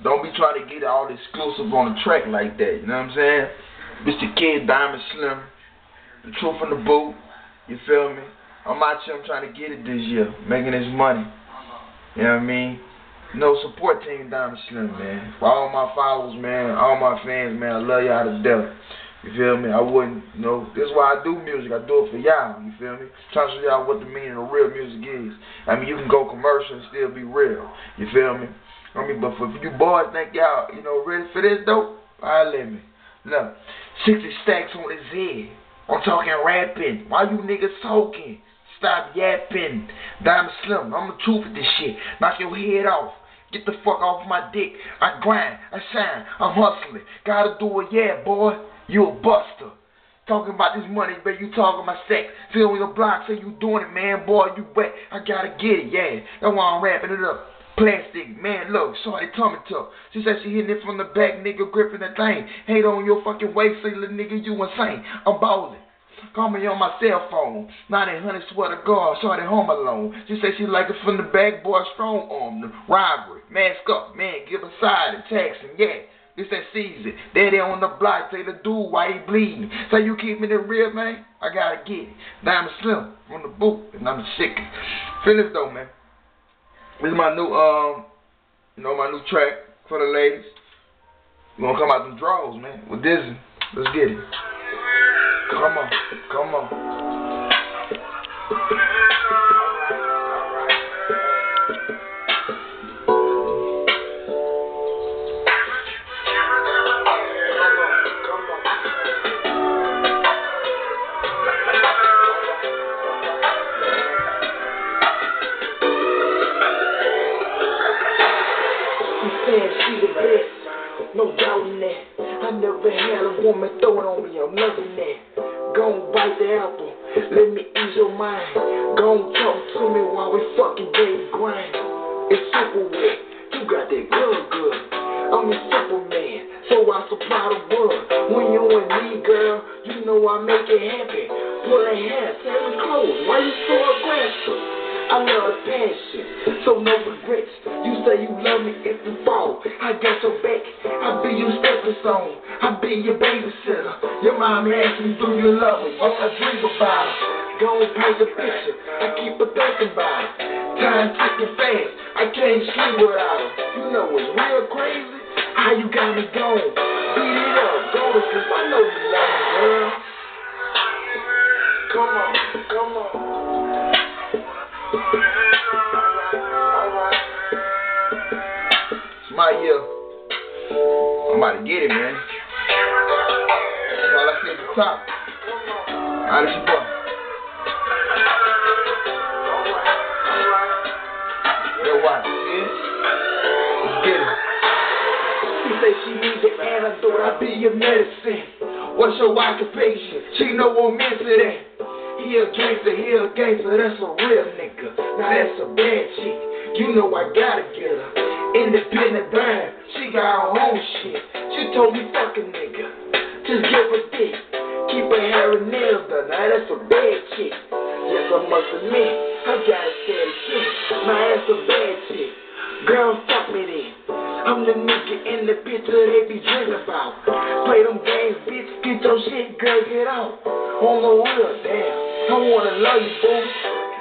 Don't be trying to get all exclusive on the track like that. You know what I'm saying? Mr. Kid, Diamond Slim, the truth in the boot. You feel me? I'm out here, I'm trying to get it this year, making this money. You know what I mean? Support Team Diamond Slim, man. For all my followers, man, all my fans, man, I love y'all to death. You feel me? I wouldn't, this is why I do music. I do it for y'all, you feel me? Trying to show y'all what the meaning of real music is. I mean, you can go commercial and still be real. You feel me? I mean, but for you boys think y'all, ready for this, though? Alright, let me. Look, 60 stacks on his head. I'm talking rapping. Why you niggas talking? Stop yapping. Diamond Slim, I'm the truth with this shit. Knock your head off. Get the fuck off my dick. I grind, I shine, I'm hustling. Gotta do it, yeah, boy. You a buster. Talking about this money, baby, you talking about sex. Feel on your block, say you doing it, man. Boy, you wet. I gotta get it, yeah. That's why I'm wrapping it up. Plastic, man, look, shorty tummy tuck. She said she hitting it from the back, nigga, gripping that thing. Hate on your fucking waist, say, little nigga, you insane. I'm ballin'. Call me on my cell phone. 900 swear to God, shorty home alone. She said she like it from the back, boy, strong arm. The robbery, mask up, man, give a side and tax him, yeah. This that season. Daddy on the block, say the dude why he bleeding. Say you keeping it real, man? I gotta get it. Diamond Slim on the boot, and I'm sick. Feel this though, man. This is my new, my new track for the ladies. We're gonna come out them draws, man. With Disney. Let's get it. Come on, come on. She the best, no doubt in that. I never had a woman throw it on me, I'm loving that. Gon' bite the apple, let me ease your mind. Gon' talk to me while we fucking baby grind. It's super wet, you got that good. I'm a Superman, so I supply the world. When you and me, girl, you know I make it happen. Pull a hair, tear the clothes, why you so aggressive? I love passion, so no regrets. You say you love me if you fall. I got your back, I be your stepping stone. I be your babysitter. Your mom asked me, do you love me? What I dream about. Go and paint the picture, I keep a thinking about it. Time ticking fast, I can't sleep without her. You know what's real crazy? How you got me going? Beat it up, go to sleep. I know you love me, girl. Come on, come on. It's my year. I'm about to get it, man. That's all I see at the top. Alright, it's your boy. Yo, watch, see? Let's get it. She say she need the antidote, I be your medicine. What's your occupation? She know I'm into that. He a gangster, that's a real nigga. Now that's a bad chick, you know I gotta get her. Independent band, she got her own shit. She told me fuck a nigga, just give her dick. Keep her hair and nails done, now that's a bad chick. Yes, I must admit, I gotta say the shit. Now that's a bad chick. Girl, fuck me then. I'm the nigga in the picture they be dreaming about. Play them games, bitch, get your shit, girl, get out. On the wheel, damn. I wanna love you, boo.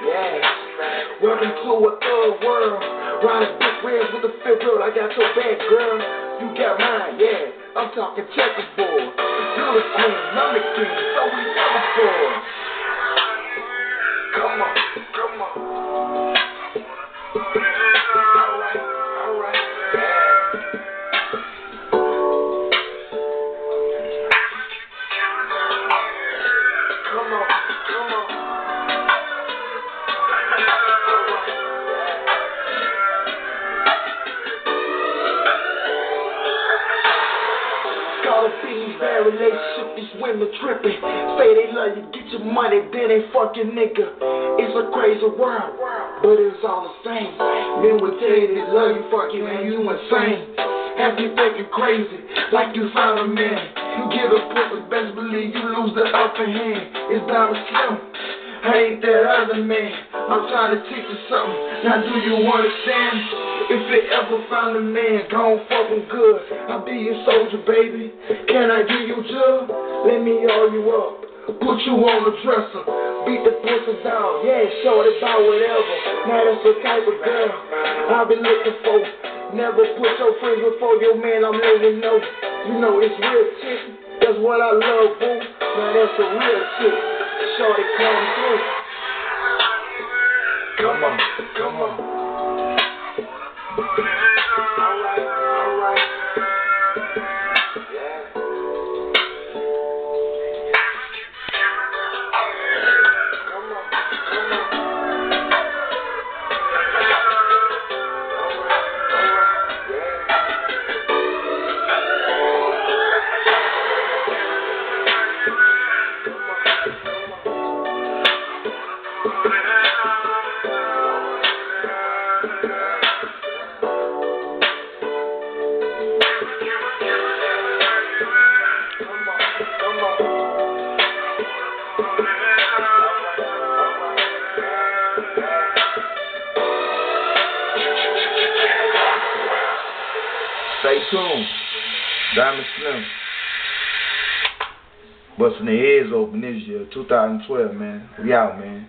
Yeah. Welcome to a third world. Riding big rims with the fifth world. I got your back, girl. You got mine, yeah. I'm talking checkerboard. You're the queen, I'm the king, so we never fall. Come on, come on. Alright. Come on. Bad relationship, these women tripping. Say they love you, get your money, then they fuck your nigga. It's a crazy world, but it's all the same. Men will tell you they love you, fuck you, and you insane. Have you thinking crazy, like you found a man. You get a pussy, best believe you lose the upper hand. It's Diamond Slim, I ain't that other man. I'm trying to teach you something. Now do you understand? If it ever found a man gone fucking good, I'll be your soldier, baby. Can I give you job? Let me all you up. Put you on the dresser. Beat the pussy down. Yeah, short about whatever. Now that's the type of girl I've been looking for. Never put your friends before your man, I'm letting you know. You know it's real chick. That's what I love, boo. Now that's a real chick. Shorty come through. Come on, come on. Alright. Yeah. Come on. Stay tuned. Diamond Slim. Busting their heads open this year, 2012, man. We out, man.